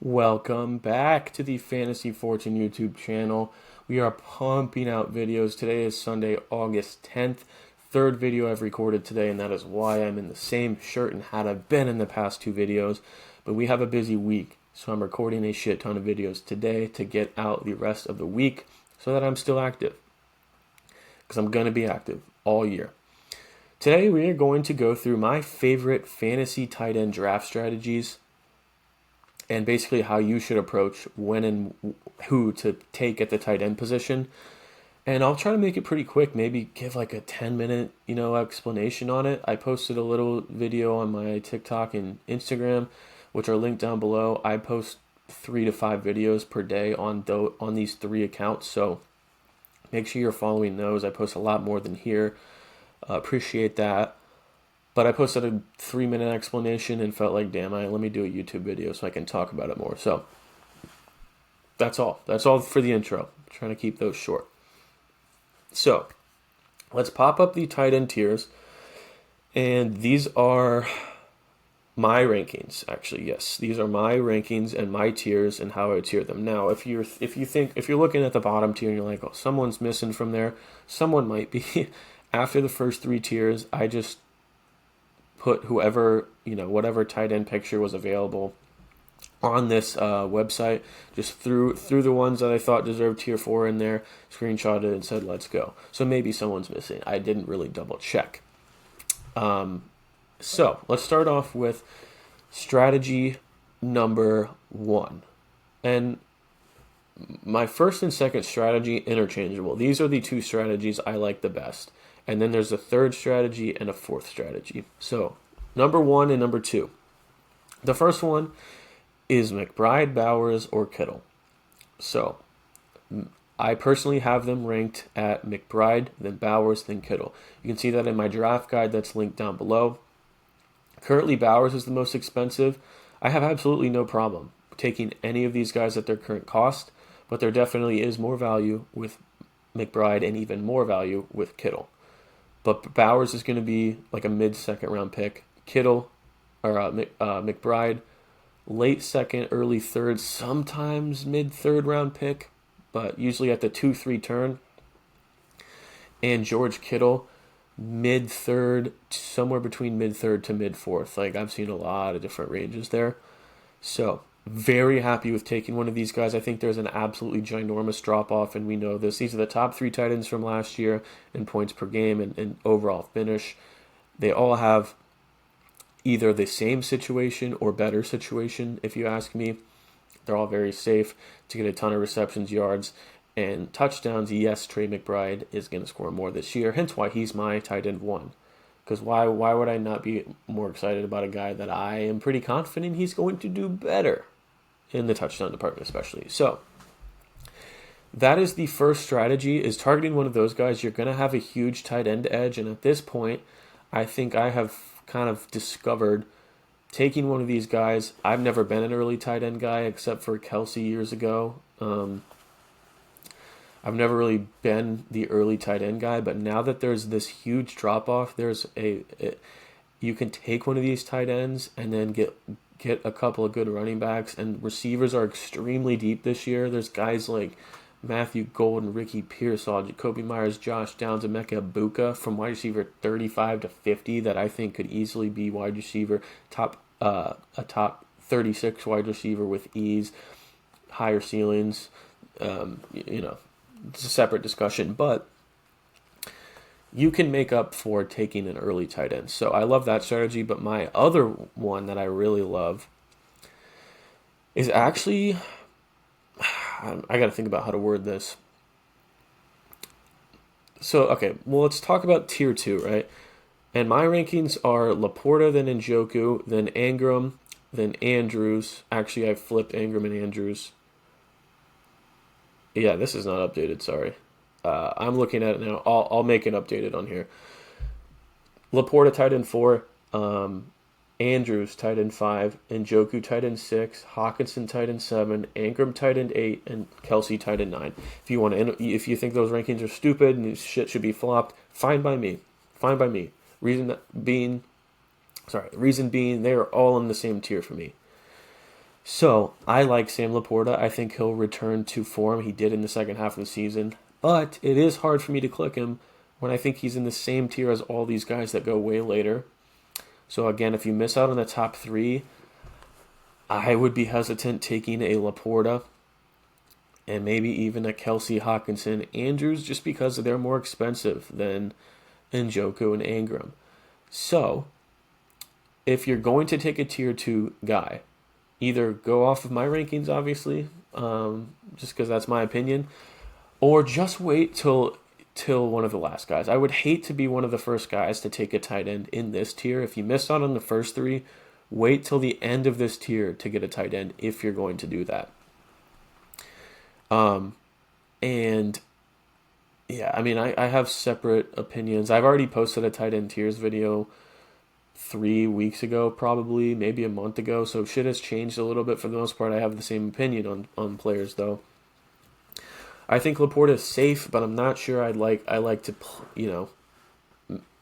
Welcome back to the Fantasy Fortune YouTube channel. We are pumping out videos. Today is Sunday, August 10th. Third video I've recorded today, and that is why I'm in the same shirt and hat I've been in the past two videos. But we have a busy week, so I'm recording a shit ton of videos today to get out the rest of the week so that I'm still active. Because I'm going to be active all year. Today we are going to go through my favorite fantasy tight end draft strategies and basically how you should approach when and who to take at the tight end position. And I'll try to make it pretty quick, maybe give like a 10-minute, explanation on it. I posted a little video on my TikTok and Instagram, which are linked down below. I post 3 to 5 videos per day on these 3 accounts, so make sure you're following those. I post a lot more than here. Appreciate that. But I posted a 3-minute explanation and felt like, damn, let me do a YouTube video so I can talk about it more. So that's all. That's all for the intro. I'm trying to keep those short. So let's pop up the tight end tiers. And these are my rankings, actually. Yes, these are my rankings and my tiers and how I tier them. Now, if you're looking at the bottom tier and you're like, oh, someone's missing from there, someone might be. After the first 3 tiers, I just put whoever, whatever tight end picture was available on this website, just threw the ones that I thought deserved tier 4 in there, screenshotted it and said, let's go. So maybe someone's missing. I didn't really double check. So let's start off with strategy number 1. And my first and second strategy, interchangeable. These are the 2 strategies I like the best. And then there's a third strategy and a fourth strategy. So, number 1 and number 2. The first one is McBride, Bowers, or Kittle. So, I personally have them ranked at McBride, then Bowers, then Kittle. You can see that in my draft guide that's linked down below. Currently, Bowers is the most expensive. I have absolutely no problem taking any of these guys at their current cost, but there definitely is more value with McBride and even more value with Kittle. But Bowers is going to be like a mid-second round pick. Kittle, or McBride, late second, early third, sometimes mid-third round pick, but usually at the 2-3 turn. And George Kittle, mid-third, somewhere between mid-third to mid-fourth. Like, I've seen a lot of different ranges there. So, very happy with taking one of these guys. I think there's an absolutely ginormous drop-off, and we know this. These are the top 3 tight ends from last year in points per game and overall finish. They all have either the same situation or better situation, if you ask me. They're all very safe to get a ton of receptions, yards, and touchdowns. Yes, Trey McBride is going to score more this year, hence why he's my tight end 1. Because why would I not be more excited about a guy that I am pretty confident he's going to do better in the touchdown department especially. So that is the first strategy, is targeting one of those guys. You're going to have a huge tight end edge, and at this point, I think I have kind of discovered taking one of these guys. I've never been an early tight end guy except for Kelsey years ago. I've never really been the early tight end guy, but now that there's this huge drop-off, you can take one of these tight ends and then get a couple of good running backs, and receivers are extremely deep this year. There's guys like Matthew Golden, Ricky Pearsall, Jacoby Myers, Josh Downs, and Emeka Egbuka from wide receiver 35 to 50 that I think could easily be wide receiver, a top 36 wide receiver with ease, higher ceilings, It's a separate discussion, but you can make up for taking an early tight end. So I love that strategy, but my other one that I really love is actually, I got to think about how to word this. So, okay, well, let's talk about tier 2, right? And my rankings are Laporta, then Njoku, then Ingram, then Andrews. Actually, I flipped Ingram and Andrews. Yeah, this is not updated, sorry. I'm looking at it now. I'll make it updated on here. Laporta tight end 4, Andrews tight end 5, Njoku tight end 6, Hawkinson tight end 7, Ingram tight end 8, and Kelsey tight end 9. If you think those rankings are stupid and shit should be flopped, fine by me. Reason being, they are all in the same tier for me. So I like Sam Laporta. I think he'll return to form he did in the second half of the season. But it is hard for me to click him when I think he's in the same tier as all these guys that go way later. So again, if you miss out on the top three, I would be hesitant taking a Laporta and maybe even a Kelsey, Hawkinson, Andrews, just because they're more expensive than Njoku and Ingram. So if you're going to take a tier 2 guy, either go off of my rankings, obviously, just because that's my opinion, or just wait till one of the last guys. I would hate to be one of the first guys to take a tight end in this tier. If you missed out on the first three, wait till the end of this tier to get a tight end if you're going to do that. And yeah, I mean, I have separate opinions. I've already posted a tight end tiers video 3 weeks ago, probably, maybe a month ago. So shit has changed a little bit for the most part. I have the same opinion on players though. I think Laporta is safe, but I'm not sure I like to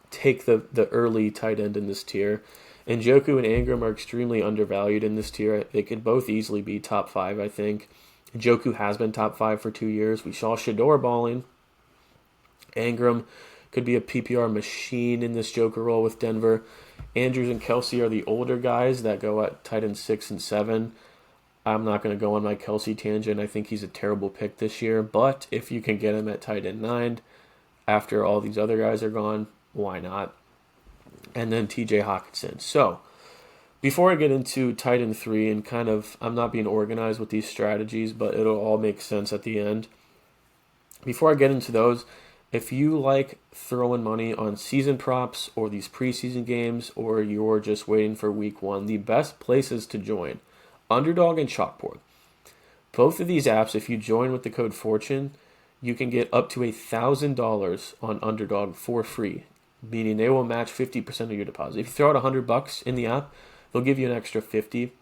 take the early tight end in this tier. And Njoku and Ingram are extremely undervalued in this tier. They could both easily be top 5, I think. Njoku has been top 5 for 2 years. We saw Shador balling. Ingram could be a PPR machine in this Joker role with Denver. Andrews and Kelsey are the older guys that go at tight end 6 and 7. I'm not going to go on my Kelsey tangent. I think he's a terrible pick this year. But if you can get him at tight end 9 after all these other guys are gone, why not? And then TJ Hawkinson. So before I get into tight end 3 and kind of, I'm not being organized with these strategies, but it'll all make sense at the end. Before I get into those, if you like throwing money on season props or these preseason games, or you're just waiting for week 1, the best places to join, Underdog and Chalkboard. Both of these apps, if you join with the code FORTUNE, you can get up to $1,000 on Underdog for free, meaning they will match 50% of your deposit. If you throw out $100 in the app, they'll give you an extra 50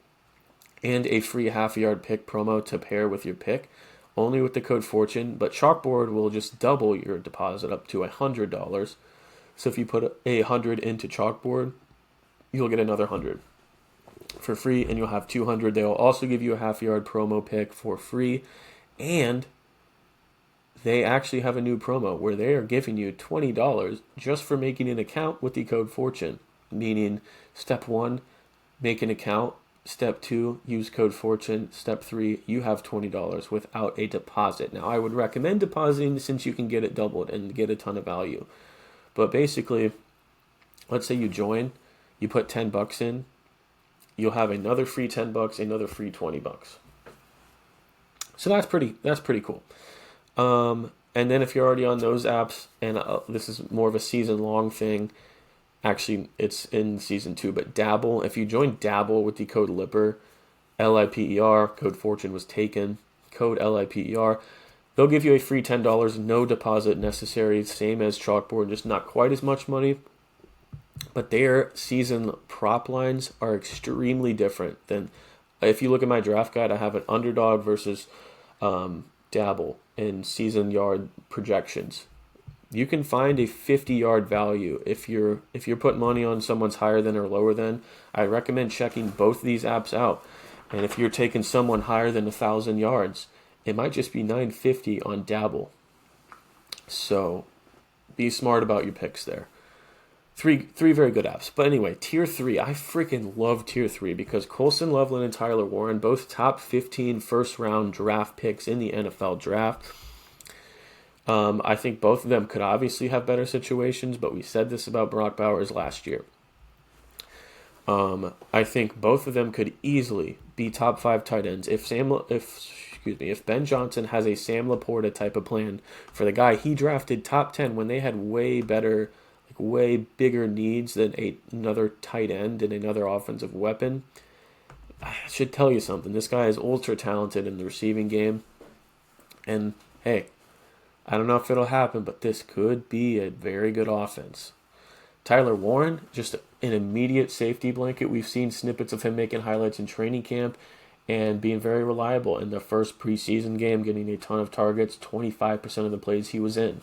and a free half-yard pick promo to pair with your pick, only with the code FORTUNE. But Chalkboard will just double your deposit up to $100. So if you put $100 into Chalkboard, you'll get another $100 for free, and you'll have $200. They'll also give you a half-yard promo pick for free, and they actually have a new promo where they are giving you $20 just for making an account with the code FORTUNE, meaning step 1, make an account. Step 2, use code FORTUNE. Step 3, you have $20 without a deposit. Now, I would recommend depositing since you can get it doubled and get a ton of value. But basically, let's say you join, you put $10 in, you'll have another free $10, another free $20. So that's pretty cool. And then if you're already on those apps, and this is more of a season-long thing, actually, it's in season 2, but Dabble, if you join Dabble with the code LIPPER, LIPER, code FORTUNE was taken, code LIPER, they'll give you a free $10, no deposit necessary, same as Chalkboard, just not quite as much money. But their season prop lines are extremely different than, if you look at my draft guide, I have an Underdog versus Dabble in season yard projections. You can find a 50-yard value if you're putting money on someone's higher than or lower than. I recommend checking both these apps out. And if you're taking someone higher than 1,000 yards, it might just be 950 on Dabble. So be smart about your picks there. Three very good apps. But anyway, Tier 3. I freaking love Tier 3 because Colson Loveland and Tyler Warren, both top 15 first-round draft picks in the NFL draft. I think both of them could obviously have better situations, but we said this about Brock Bowers last year. I think both of them could easily be top 5 tight ends. If Ben Johnson has a Sam Laporta type of plan for the guy he drafted top 10 when they had way bigger needs than another tight end and another offensive weapon, I should tell you something. This guy is ultra talented in the receiving game. And hey, I don't know if it'll happen, but this could be a very good offense. Tyler Warren, just an immediate safety blanket. We've seen snippets of him making highlights in training camp and being very reliable in the first preseason game, getting a ton of targets, 25% of the plays he was in.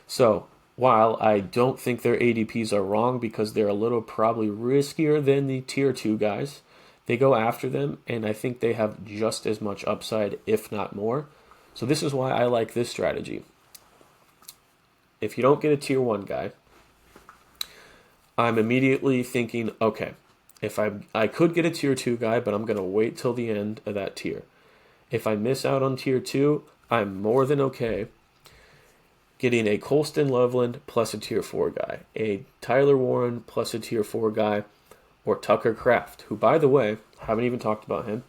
So, while I don't think their ADPs are wrong because they're a little probably riskier than the Tier 2 guys, They go after them, and I think they have just as much upside, if not more. So this is why I like this strategy. If you don't get a tier 1 guy, I'm immediately thinking, okay, if I could get a tier 2 guy, but I'm going to wait till the end of that tier. If I miss out on tier 2, I'm more than okay getting a Colston Loveland plus a tier 4 guy, a Tyler Warren plus a tier 4 guy, or Tucker Kraft, who, by the way, haven't even talked about him,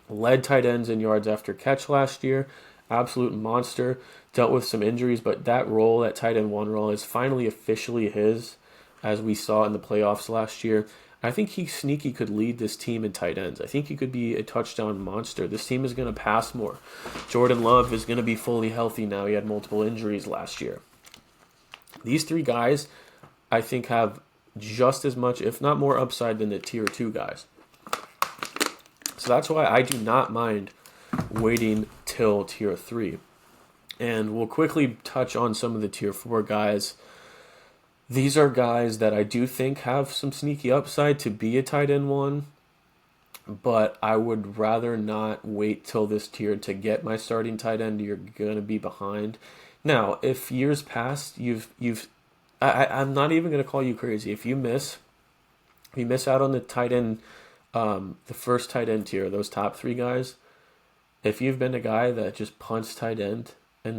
led tight ends in yards after catch last year, absolute monster, dealt with some injuries, but that role, that tight end 1 role, is finally officially his, as we saw in the playoffs last year. I think he sneaky could lead this team in tight ends. I think he could be a touchdown monster. This team is going to pass more. Jordan Love is going to be fully healthy now. He had multiple injuries last year. These 3 guys, I think, have just as much, if not more, upside than the tier 2 guys. So that's why I do not mind waiting till tier 3. And we'll quickly touch on some of the tier 4 guys. These are guys that I do think have some sneaky upside to be a tight end 1, but I would rather not wait till this tier to get my starting tight end. You're going to be behind. Now, if years past, I'm not even going to call you crazy. If you miss out on the tight end, the first tight end tier, those top 3 guys, if you've been a guy that just punts tight end in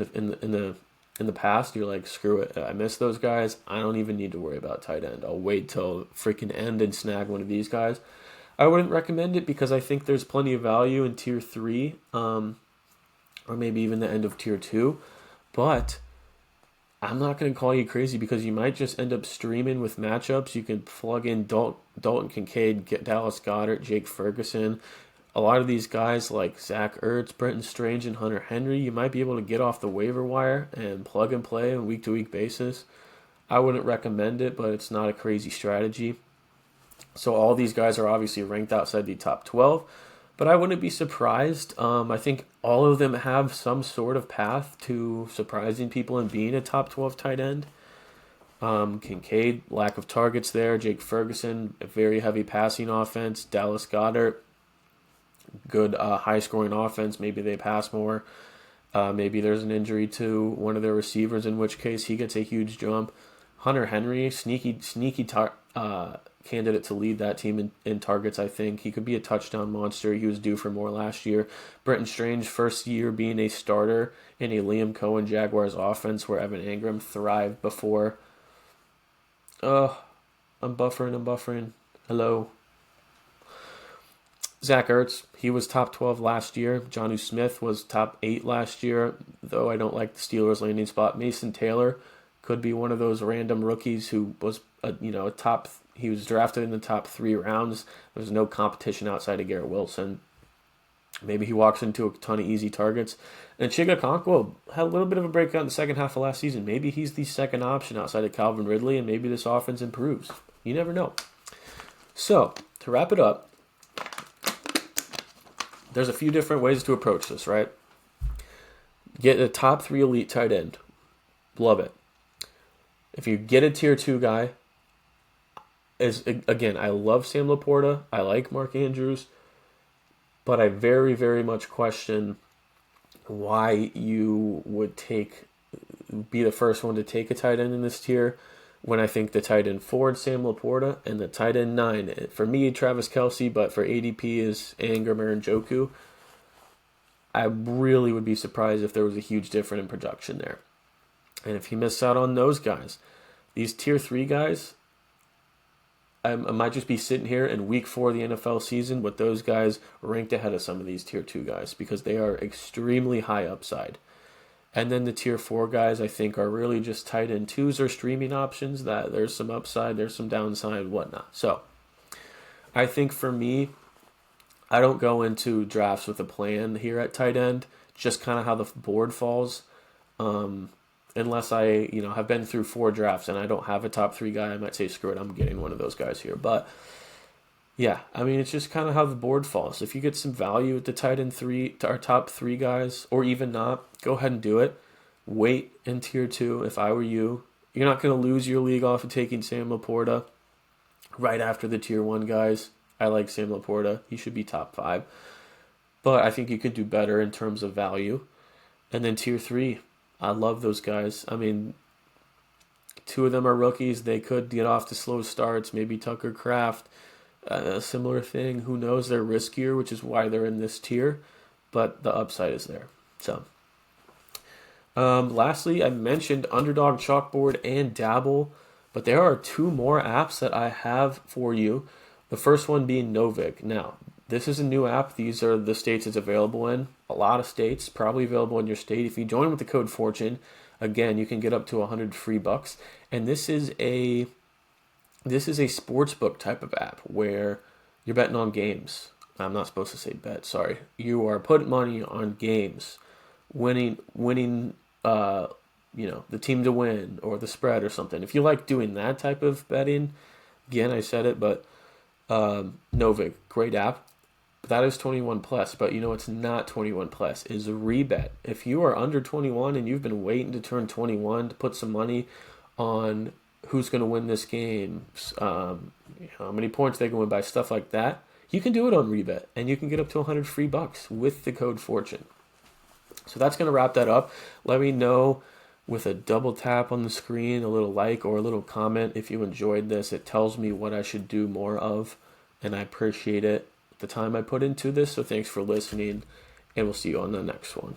the past, you're like, screw it, I miss those guys, I don't even need to worry about tight end. I'll wait till freaking end and snag one of these guys. I wouldn't recommend it because I think there's plenty of value in tier 3, or maybe even the end of tier 2, but I'm not going to call you crazy because you might just end up streaming with matchups. You can plug in Dalton Kincaid, get Dallas Goedert, Jake Ferguson. A lot of these guys like Zach Ertz, Brenton Strange, and Hunter Henry, you might be able to get off the waiver wire and plug and play on a week-to-week basis. I wouldn't recommend it, but it's not a crazy strategy. So all these guys are obviously ranked outside the top 12, but I wouldn't be surprised. I think all of them have some sort of path to surprising people and being a top 12 tight end. Kincaid, lack of targets there. Jake Ferguson, a very heavy passing offense. Dallas Goedert, good high-scoring offense. Maybe they pass more. Maybe there's an injury to one of their receivers, in which case he gets a huge jump. Hunter Henry, sneaky candidate to lead that team in targets, I think. He could be a touchdown monster. He was due for more last year. Brenton Strange, first year being a starter in a Liam Cohen Jaguars offense where Evan Ingram thrived before. I'm buffering. Hello. Zach Ertz, he was top 12 last year. Jonnu Smith was top 8 last year, though I don't like the Steelers' landing spot. Mason Taylor could be one of those random rookies who was he was drafted in the top 3 rounds. There was no competition outside of Garrett Wilson. Maybe he walks into a ton of easy targets. And Chiga Okonkwo had a little bit of a breakout in the second half of last season. Maybe he's the second option outside of Calvin Ridley, and maybe this offense improves. You never know. So, to wrap it up, there's a few different ways to approach this, right? Get a top 3 elite tight end. Love it. If you get a tier 2 guy, again, I love Sam Laporta. I like Mark Andrews. But I very, very much question why you would be the first one to take a tight end in this tier when I think the tight end 4 is Sam Laporta and the tight end 9, for me, Travis Kelce, but for ADP is Ingram or Njoku. I really would be surprised if there was a huge difference in production there. And if you miss out on those guys, these tier 3 guys, I might just be sitting here in week 4 of the NFL season with those guys ranked ahead of some of these tier 2 guys because they are extremely high upside. And then the tier 4 guys, I think, are really just tight end 2s or streaming options that there's some upside, there's some downside, whatnot. So I think for me, I don't go into drafts with a plan here at tight end, just kind of how the board falls. Unless I, have been through 4 drafts and I don't have a top 3 guy, I might say, screw it, I'm getting one of those guys here. But, yeah, it's just kind of how the board falls. If you get some value at the tight end 3, to our top 3 guys, or even not, go ahead and do it. Wait in tier 2 if I were you. You're not going to lose your league off of taking Sam Laporta right after the tier 1 guys. I like Sam Laporta. He should be top 5. But I think you could do better in terms of value. And then tier 3, I love those guys. I mean, 2 of them are rookies. They could get off to slow starts. Maybe Tucker Kraft, a similar thing. Who knows? They're riskier, which is why they're in this tier. But the upside is there. So, lastly, I mentioned Underdog, Chalkboard, and Dabble. But there are 2 more apps that I have for you. The first one being Novig. Now, this is a new app. These are the states it's available in. A lot of states, probably available in your state. If you join with the code FORTUNE, again, you can get up to 100 free bucks. And this is a sportsbook type of app where you're betting on games. I'm not supposed to say bet, sorry. You are putting money on games, winning the team to win or the spread or something. If you like doing that type of betting, again, I said it, but Novig, great app. That is 21 plus, but it's not 21 plus, is Rebet. If you are under 21 and you've been waiting to turn 21 to put some money on who's going to win this game, how many points they can win by, stuff like that, you can do it on Rebet, and you can get up to 100 free bucks with the code FORTUNE. So that's going to wrap that up. Let me know with a double tap on the screen, a little like or a little comment if you enjoyed this. It tells me what I should do more of, and I appreciate it, the time I put into this. So thanks for listening, and we'll see you on the next one.